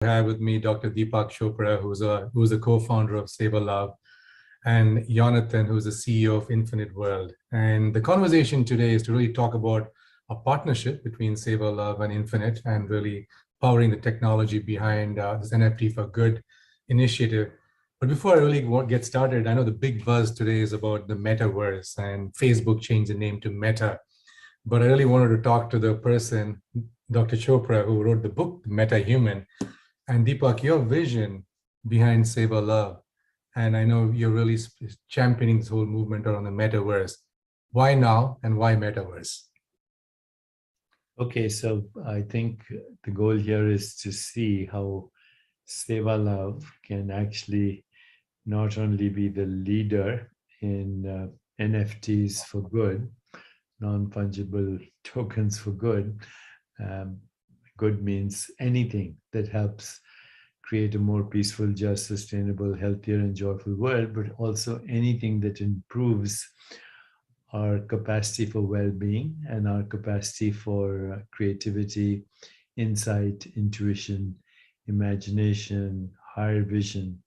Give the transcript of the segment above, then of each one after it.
have with me Dr. Deepak Chopra, who's the co-founder of Seva.Love, and Yonathan, who's the CEO of InfiniteWorld. And the conversation today is to really talk about a partnership between Seva.Love and Infinite, and really powering the technology behind this NFT for Good initiative. But before I really get started, I know the big buzz today is about the metaverse, and Facebook changed the name to Meta. But I really wanted to talk to the person, Dr. Chopra, who wrote the book, Meta Human. And Deepak, your vision behind Seva.Love, and I know you're really championing this whole movement around the metaverse. Why now and why metaverse? Okay, so I think the goal here is to see how Seva.Love can actually not only be the leader in NFTs for good, non-fungible tokens for good. Good means anything that helps create a more peaceful, just, sustainable, healthier, and joyful world, but also anything that improves our capacity for well-being and our capacity for creativity, insight, intuition, imagination, higher vision,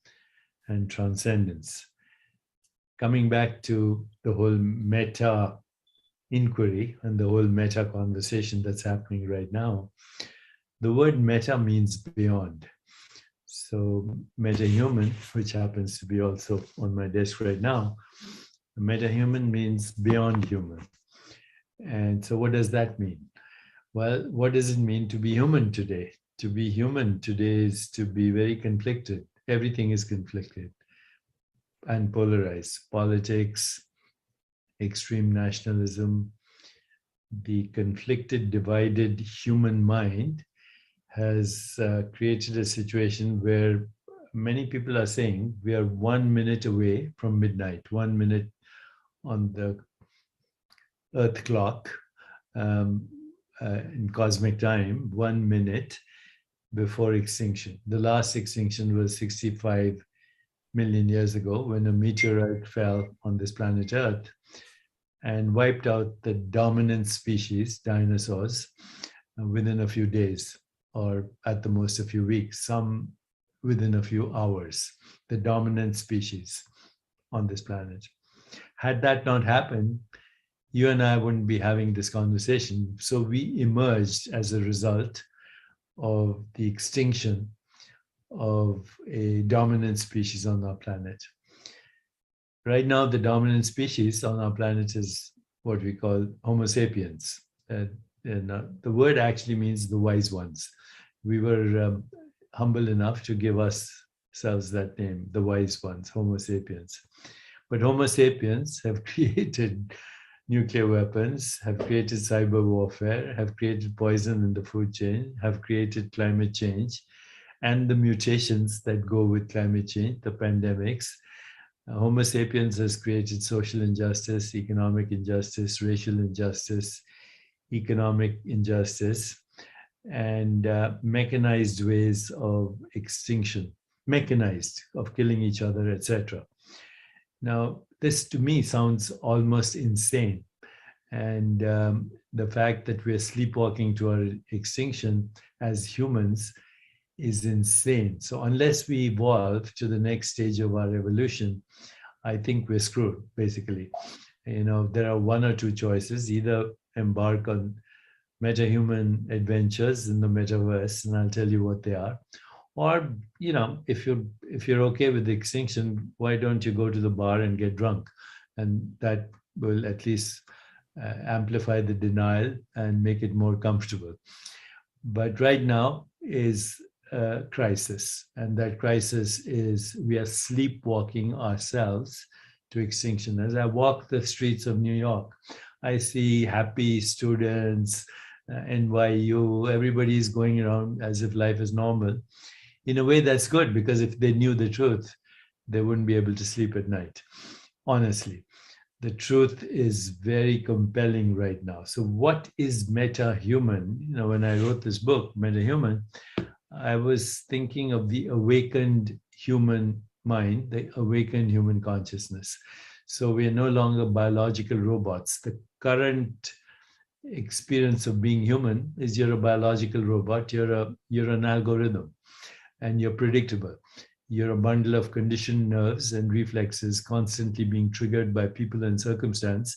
and transcendence. Coming back to the whole meta inquiry and the whole meta conversation that's happening right now, the word meta means beyond. So meta-human, which happens to be also on my desk right now, meta-human means beyond human. And so what does that mean? Well, what does it mean to be human today? To be human today is to be very conflicted. Everything is conflicted and polarized. Politics, extreme nationalism, the conflicted, divided human mind has created a situation where many people are saying we are 1 minute away from midnight, 1 minute on the earth clock in cosmic time, 1 minute before extinction. The last extinction was 65 million years ago when a meteorite fell on this planet Earth and wiped out the dominant species, dinosaurs, within a few days, or at the most a few weeks, some within a few hours, the dominant species on this planet. Had that not happened, you and I wouldn't be having this conversation. So we emerged as a result of the extinction of a dominant species on our planet. Right now, the dominant species on our planet is what we call Homo sapiens. The word actually means the wise ones. We were humble enough to give ourselves that name, the wise ones, Homo sapiens. But Homo sapiens have created nuclear weapons, have created cyber warfare, have created poison in the food chain, have created climate change, and the mutations that go with climate change, the pandemics. Homo sapiens has created social injustice, economic injustice, racial injustice, economic injustice, and mechanized ways of extinction, mechanized, of killing each other, etc. Now, this to me sounds almost insane. And the fact that we're sleepwalking to our extinction as humans is insane. So unless we evolve to the next stage of our evolution, I think we're screwed, basically. There are one or two choices: either embark on meta-human adventures in the metaverse, and I'll tell you what they are. Or, if you're okay with the extinction, why don't you go to the bar and get drunk? And that will at least amplify the denial and make it more comfortable. But right now is a crisis, and that crisis is we are sleepwalking ourselves to extinction. As I walk the streets of New York, I see happy students, NYU, everybody is going around as if life is normal. In a way, that's good, because if they knew the truth, they wouldn't be able to sleep at night. Honestly, the truth is very compelling right now. So what is meta-human? When I wrote this book, Meta-Human, I was thinking of the awakened human mind, the awakened human consciousness. So we are no longer biological robots. The current experience of being human is you're a biological robot, you're an algorithm. and you're predictable. You're a bundle of conditioned nerves and reflexes constantly being triggered by people and circumstance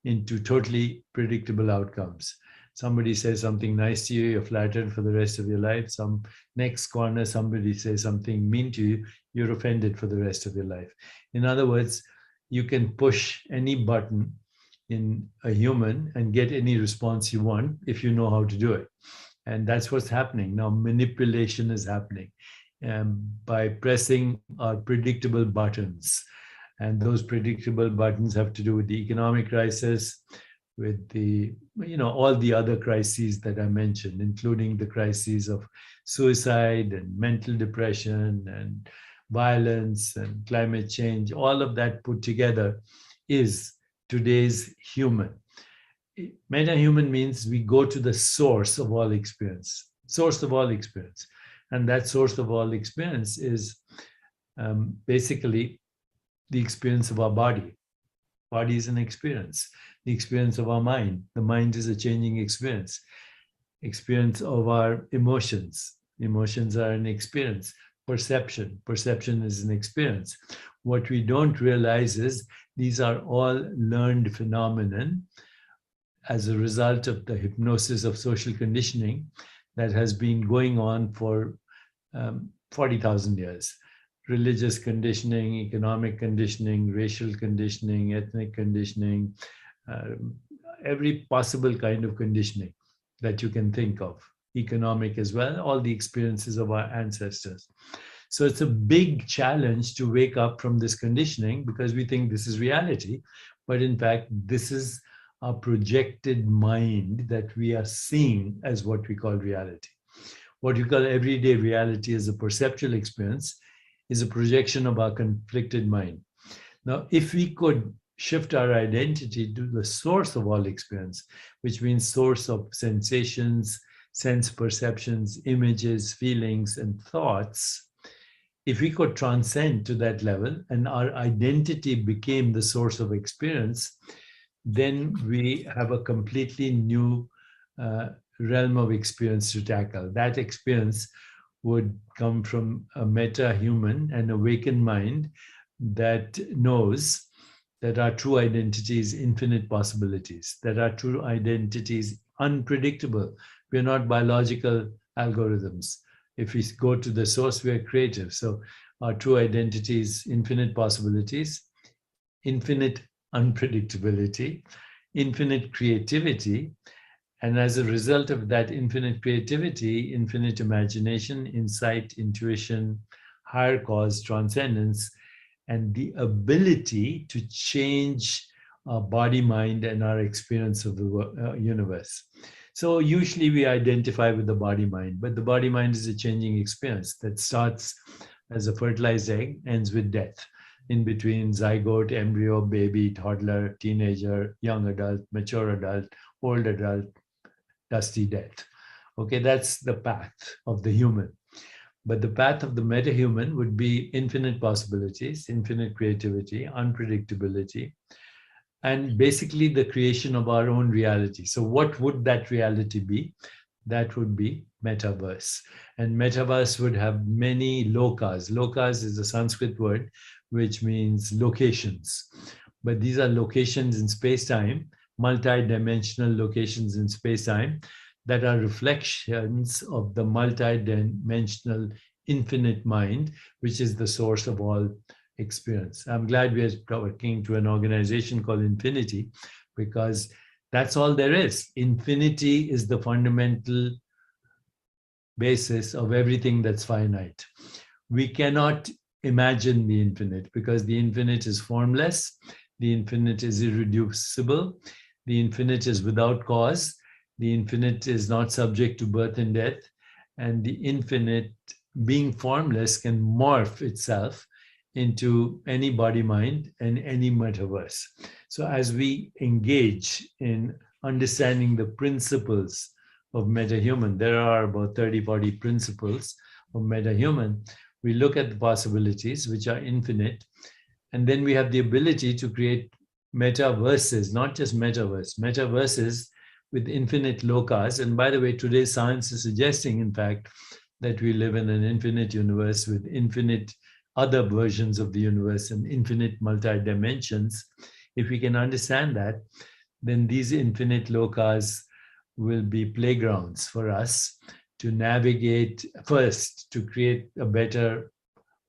into totally predictable outcomes. Somebody says something nice to you, you're flattered for the rest of your life. Some next corner, somebody says something mean to you, you're offended for the rest of your life. In other words, you can push any button in a human and get any response you want if you know how to do it. And that's what's happening. Now, manipulation is happening by pressing our predictable buttons. And those predictable buttons have to do with the economic crisis, with the, all the other crises that I mentioned, including the crises of suicide and mental depression and violence and climate change. All of that put together is today's human. Meta-human means we go to the source of all experience, source of all experience. And that source of all experience is basically the experience of our body. Body is an experience. The experience of our mind. The mind is a changing experience. Experience of our emotions. Emotions are an experience. Perception. Perception is an experience. What we don't realize is these are all learned phenomenon as a result of the hypnosis of social conditioning that has been going on for 40,000 years. Religious conditioning, economic conditioning, racial conditioning, ethnic conditioning, every possible kind of conditioning that you can think of, economic as well, all the experiences of our ancestors. So it's a big challenge to wake up from this conditioning because we think this is reality, but in fact, this is a projected mind that we are seeing as what we call reality. What we call everyday reality as a perceptual experience is a projection of our conflicted mind. Now, if we could shift our identity to the source of all experience, which means source of sensations, sense perceptions, images, feelings, and thoughts, if we could transcend to that level and our identity became the source of experience, then we have a completely new realm of experience to tackle. That experience would come from a meta-human, an awakened mind that knows that our true identity is infinite possibilities, that our true identity is unpredictable. We're not biological algorithms. If we go to the source, we're creative. So our true identity is infinite possibilities, infinite unpredictability, infinite creativity, and as a result of that infinite creativity, infinite imagination, insight, intuition, higher cause, transcendence, and the ability to change our body, mind, and our experience of the universe. So usually we identify with the body, mind, but the body, mind is a changing experience that starts as a fertilized egg, ends with death. In between zygote, embryo, baby, toddler, teenager, young adult, mature adult, old adult, dusty death. Okay, that's the path of the human. But the path of the meta-human would be infinite possibilities, infinite creativity, unpredictability, and basically the creation of our own reality. So what would that reality be? That would be metaverse. And metaverse would have many lokas. Lokas is a Sanskrit word which means locations. But these are locations in space-time, multi-dimensional locations in space-time that are reflections of the multi-dimensional infinite mind, which is the source of all experience. I'm glad we are talking to an organization called Infinity because that's all there is. Infinity is the fundamental basis of everything that's finite. We cannot imagine the infinite because the infinite is formless, the infinite is irreducible, the infinite is without cause, the infinite is not subject to birth and death, and the infinite, being formless, can morph itself into any body, mind, and any metaverse. So as we engage in understanding the principles of meta-human, there are about 30, 40 principles of meta-human. We look at the possibilities, which are infinite, and then we have the ability to create metaverses, not just metaverses with infinite lokas. And by the way, today's science is suggesting, in fact, that we live in an infinite universe with infinite other versions of the universe and infinite multi-dimensions, if we can understand that, then these infinite lokas will be playgrounds for us to navigate first, to create a better,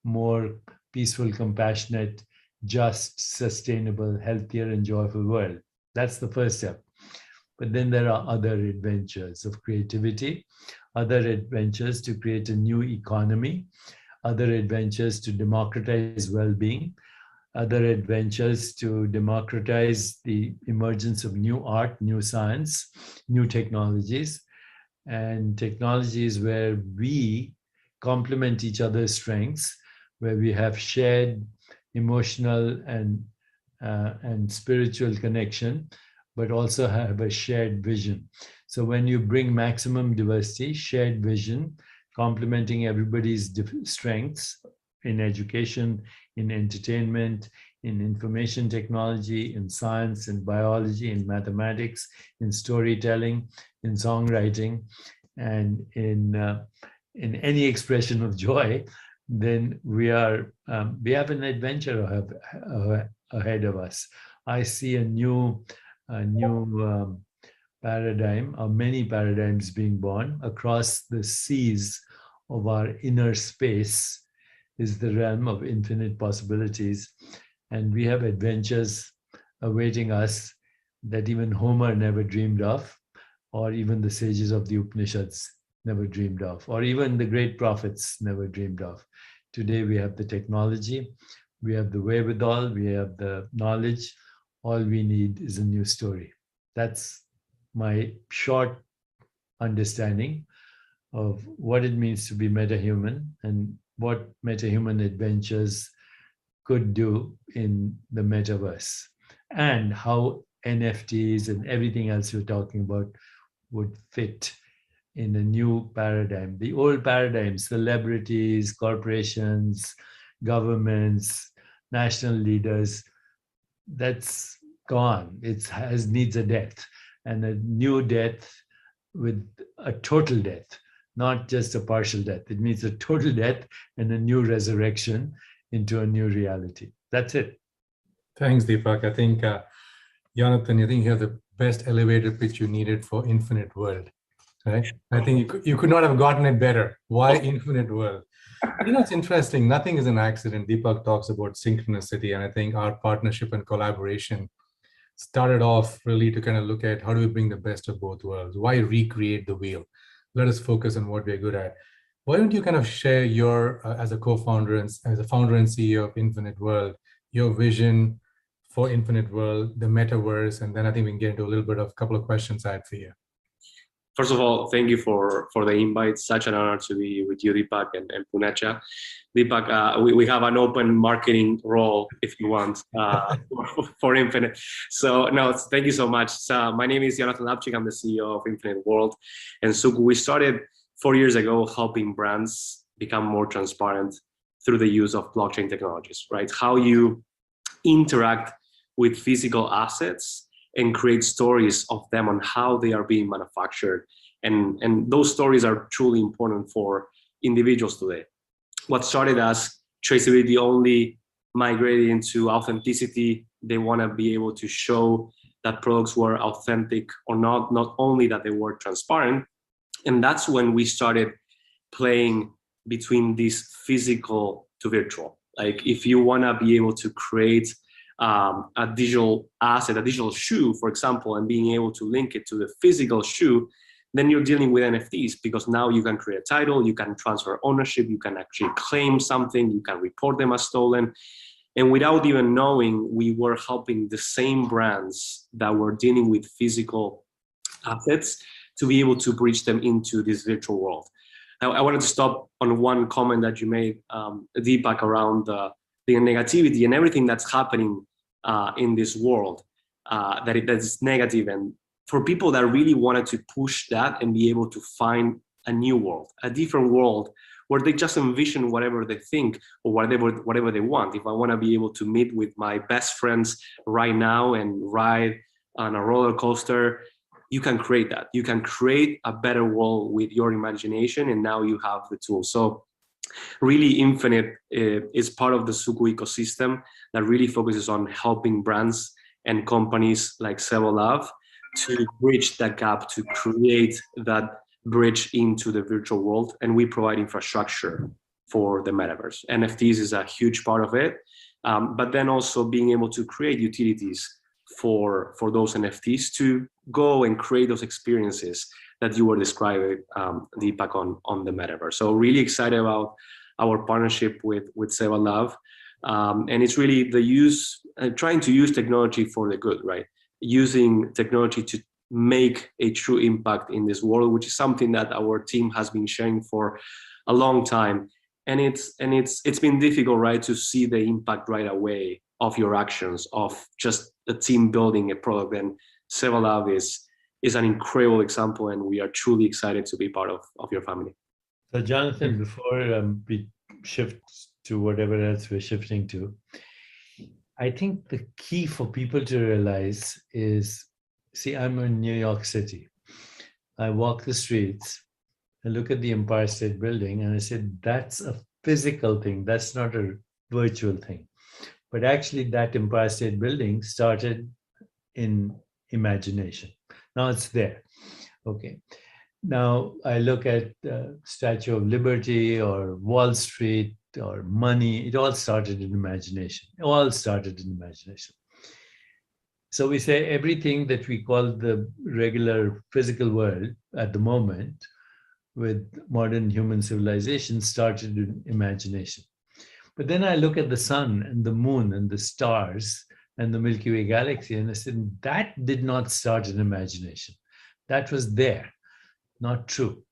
more peaceful, compassionate, just, sustainable, healthier, and joyful world. That's the first step. But then there are other adventures of creativity, other adventures to create a new economy, other adventures to democratize well-being, other adventures to democratize the emergence of new art, new science, new technologies, and technologies where we complement each other's strengths, where we have shared emotional and spiritual connection, but also have a shared vision. So when you bring maximum diversity, shared vision, complementing everybody's strengths in education, in entertainment, in information technology, in science, in biology, in mathematics, in storytelling, in songwriting, and in any expression of joy, then we have an adventure ahead of us. I see a new paradigm, or many paradigms being born across the seas of our inner space is the realm of infinite possibilities. And we have adventures awaiting us that even Homer never dreamed of, or even the sages of the Upanishads never dreamed of, or even the great prophets never dreamed of. Today we have the technology, we have the wherewithal, we have the knowledge. All we need is a new story. That's my short understanding of what it means to be metahuman and what metahuman adventures could do in the metaverse, and how NFTs and everything else you're talking about would fit in a new paradigm. The old paradigm, celebrities, corporations, governments, national leaders, that's gone. It needs a death, and a new death with a total death, not just a partial death. It means a total death and a new resurrection into a new reality. That's it. Thanks, Deepak. I think, Yonathan, I think you have the best elevator pitch you needed for Infinite World. Right? I think you could not have gotten it better. Why Infinite World? You know, it's interesting. Nothing is an accident. Deepak talks about synchronicity, and I think our partnership and collaboration started off really to kind of look at how do we bring the best of both worlds? Why recreate the wheel? Let us focus on what we're good at. Why don't you kind of share your, as a co-founder and as a founder and CEO of Infinite World, your vision for Infinite World, the metaverse, and then I think we can get into a little bit of a couple of questions I had for you. First of all, thank you for the invite. Such an honor to be with you, Deepak and Punecha. Deepak, we have an open marketing role, if you want, for Infinite. So no, thank you so much. So, my name is Yonathan Lapchik. I'm the CEO of InfiniteWorld. And so we started 4 years ago helping brands become more transparent through the use of blockchain technologies, right? How you interact with physical assets and create stories of them on how they are being manufactured. And those stories are truly important for individuals today. What started as traceability only migrated into authenticity. They want to be able to show that products were authentic or not only that they were transparent. And that's when we started playing between this physical to virtual. Like if you want to be able to create a digital asset, a digital shoe, for example, and being able to link it to the physical shoe, then you're dealing with NFTs, because now you can create a title, you can transfer ownership, you can actually claim something, you can report them as stolen. And without even knowing, we were helping the same brands that were dealing with physical assets to be able to bridge them into this virtual world. Now, I wanted to stop on one comment that you made, Deepak, around the negativity and everything that's happening in this world, that's negative. And for people that really wanted to push that and be able to find a new world, a different world, where they just envision whatever they think or whatever they want. If I want to be able to meet with my best friends right now and ride on a roller coaster, you can create that. You can create a better world with your imagination, and now you have the tool. So really, Infinite is part of the Suku ecosystem that really focuses on helping brands and companies like Seva.Love to bridge that gap, to create that bridge into the virtual world. And we provide infrastructure for the metaverse. NFTs is a huge part of it, but then also being able to create utilities for those NFTs to go and create those experiences that you were describing, Deepak, on the metaverse. So really excited about our partnership with Seva.Love. And it's really the use, trying to use technology for the good, right? Using technology to make a true impact in this world, which is something that our team has been sharing for a long time. And it's been difficult, right, to see the impact right away of your actions, of just the team building a product. And Seva.Love is an incredible example, and we are truly excited to be part of your family. So Jonathan, before we shift to whatever else we're shifting to, I think the key for people to realize is, see, I'm in New York City. I walk the streets, I look at the Empire State Building, and I said, that's a physical thing. That's not a virtual thing. But actually, that Empire State Building started in imagination. Now it's there. Okay. Now I look at Statue of Liberty or Wall Street or money. It all started in imagination. It all started in imagination. So we say everything that we call the regular physical world at the moment with modern human civilization started in imagination. But then I look at the sun and the moon and the stars and the Milky Way galaxy, and I said, that did not start in imagination. That was there. Not true.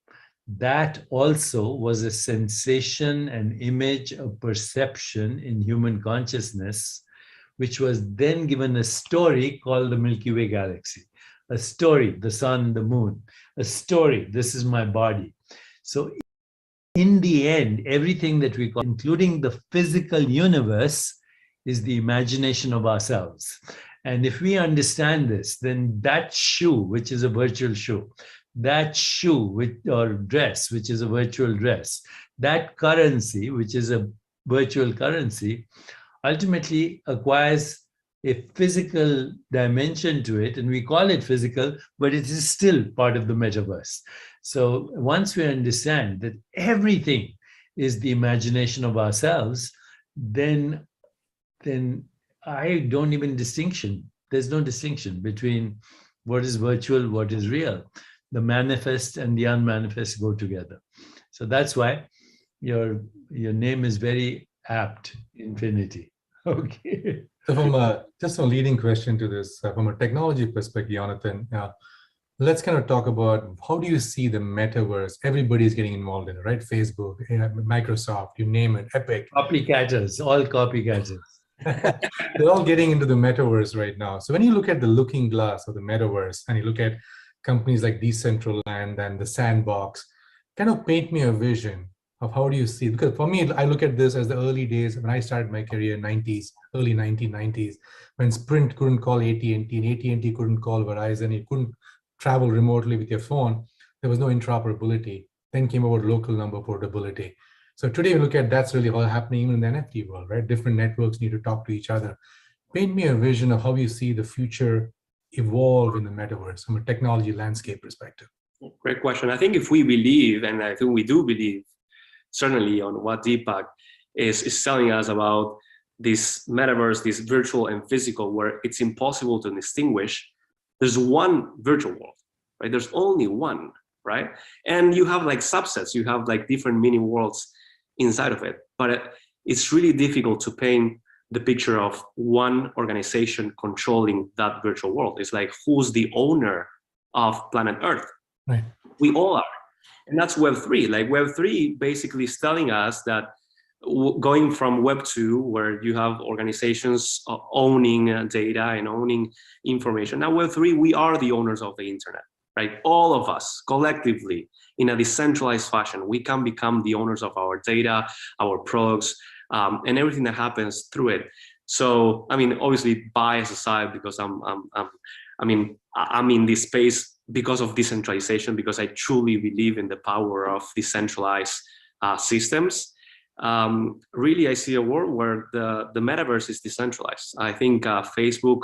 That also was a sensation, an image, a perception in human consciousness, which was then given a story called the Milky Way galaxy. A story, the sun, the moon. A story, this is my body. So in the end, everything that we call, including the physical universe, is the imagination of ourselves. And if we understand this, then that shoe, which is a virtual shoe, that shoe or dress, which is a virtual dress, that currency, which is a virtual currency, ultimately acquires a physical dimension to it. And we call it physical, but it is still part of the metaverse. So once we understand that everything is the imagination of ourselves, then I don't even distinction. There's no distinction between what is virtual, what is real. The manifest and the unmanifest go together. So that's why your name is very apt, Infinity. Okay. So from just a leading question to this, from a technology perspective, Yonathan, let's kind of talk about how do you see the metaverse? Everybody's getting involved in it, right? Facebook, Microsoft, you name it, Epic. Copycatters, all copycatters. They're all getting into the metaverse right now. So when you look at the looking glass of the metaverse and you look at companies like Decentraland and the Sandbox, kind of paint me a vision of how do you see, because for me, I look at this as the early days when I started my career in early 1990s, when Sprint couldn't call AT&T and AT&T couldn't call Verizon, you couldn't travel remotely with your phone, there was no interoperability. Then came about local number portability. So today we look at that's really all happening even in the NFT world, right? Different networks need to talk to each other. Paint me a vision of how you see the future evolve in the metaverse from a technology landscape perspective. Great question. I think if we believe, and I think we do believe, certainly on what Deepak is telling us about this metaverse, this virtual and physical, where it's impossible to distinguish, there's one virtual world, right? There's only one, right? And you have like subsets, you have like different mini worlds inside of it, but it's really difficult to paint the picture of one organization controlling that virtual world. It's like, who's the owner of planet Earth? Right. We all are. And that's Web3. Like Web3 basically is telling us that going from Web 2, where you have organizations owning data and owning information, now Web 3, we are the owners of the internet, right? All of us collectively in a decentralized fashion, we can become the owners of our data, our products, and everything that happens through it. So, I mean, obviously bias aside, because I'm in this space because of decentralization, because I truly believe in the power of decentralized systems. Really, I see a world where the metaverse is decentralized. I think Facebook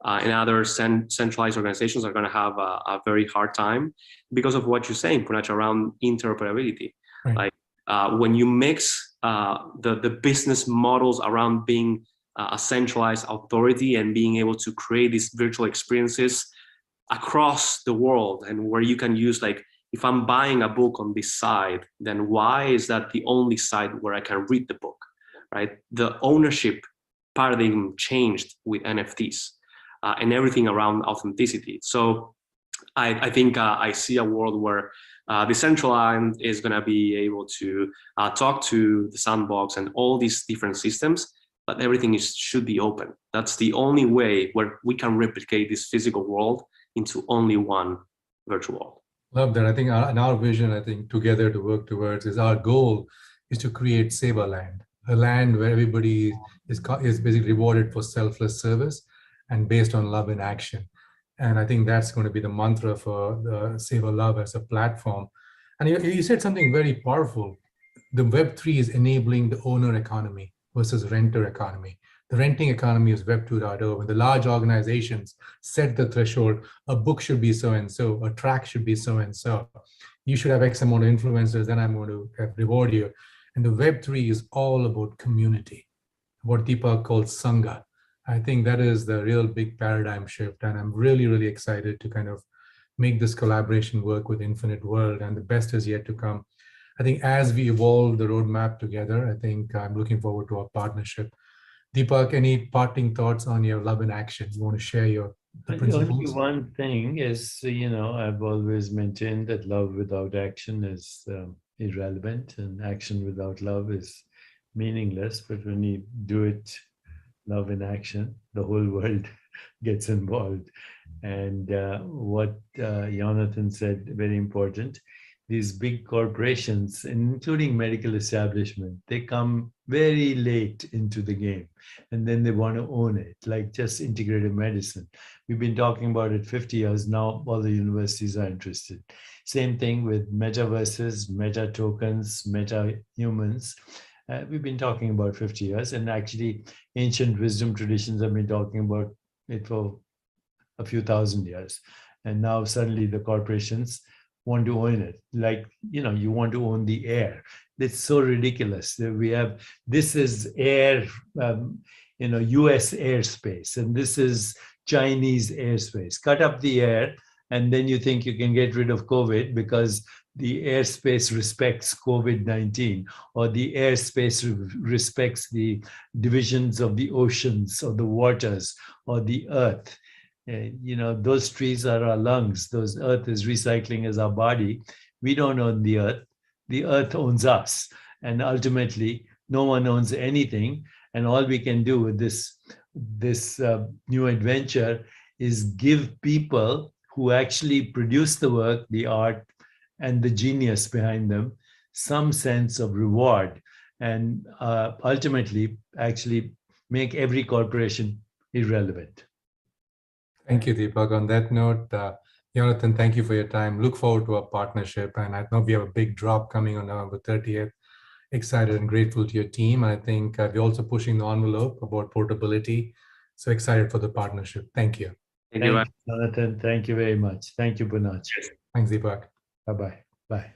and other centralized organizations are going to have a very hard time because of what you're saying, Punach, around interoperability. Right. Like when you mix the business models around being a centralized authority and being able to create these virtual experiences across the world, and where you can use, like, if I'm buying a book on this site, then why is that the only site where I can read the book, right? The ownership paradigm changed with NFTs and everything around authenticity. So I think I see a world where Decentraland is going to be able to talk to the sandbox and all these different systems, but everything should be open. That's the only way where we can replicate this physical world into only one virtual world. Love that. I think in our vision, I think together to work towards is our goal is to create Seva.Land, a land where everybody is basically rewarded for selfless service and based on love in action. And I think that's going to be the mantra for the Seva.Love as a platform. And you said something very powerful. The Web3 is enabling the owner economy versus renter economy. The renting economy is Web 2.0. When the large organizations set the threshold, a book should be so-and-so, a track should be so-and-so. You should have X amount of influencers, then I'm going to reward you. And the Web 3 is all about community, what Deepak calls Sangha. I think that is the real big paradigm shift. And I'm really, really excited to kind of make this collaboration work with InfiniteWorld, and the best is yet to come. I think as we evolve the roadmap together, I think I'm looking forward to our partnership. Deepak, any parting thoughts on your love in action? You want to share your principles? Only one thing is, I've always maintained that love without action is irrelevant, and action without love is meaningless. But when you do it, love in action, the whole world gets involved. And what Yonathan said, very important. These big corporations, including medical establishment, they come very late into the game, and then they want to own it, like just integrative medicine. We've been talking about it 50 years now. All the universities are interested. Same thing with metaverses, meta tokens, meta humans. We've been talking about 50 years, and actually ancient wisdom traditions have been talking about it for a few thousand years. And now suddenly the corporations want to own it. Like, you want to own the air. It's so ridiculous. This is air, US airspace, and this is Chinese airspace. Cut up the air, and then you think you can get rid of COVID because the airspace respects COVID-19, or the airspace respects the divisions of the oceans or the waters or the earth. Those trees are our lungs. Those earth is recycling as our body. We don't own the earth owns us. And ultimately, no one owns anything. And all we can do with this new adventure is give people who actually produce the work, the art, and the genius behind them some sense of reward, and ultimately actually make every corporation irrelevant. Thank you, Deepak. On that note, Yonathan, thank you for your time. Look forward to our partnership. And I know we have a big drop coming on November 30th. Excited and grateful to your team. I think we're also pushing the envelope about portability. So excited for the partnership. Thank you. Thank you, Yonathan. Thank you very much. Thank you, Punach. Thanks, Deepak. Bye-bye. Bye.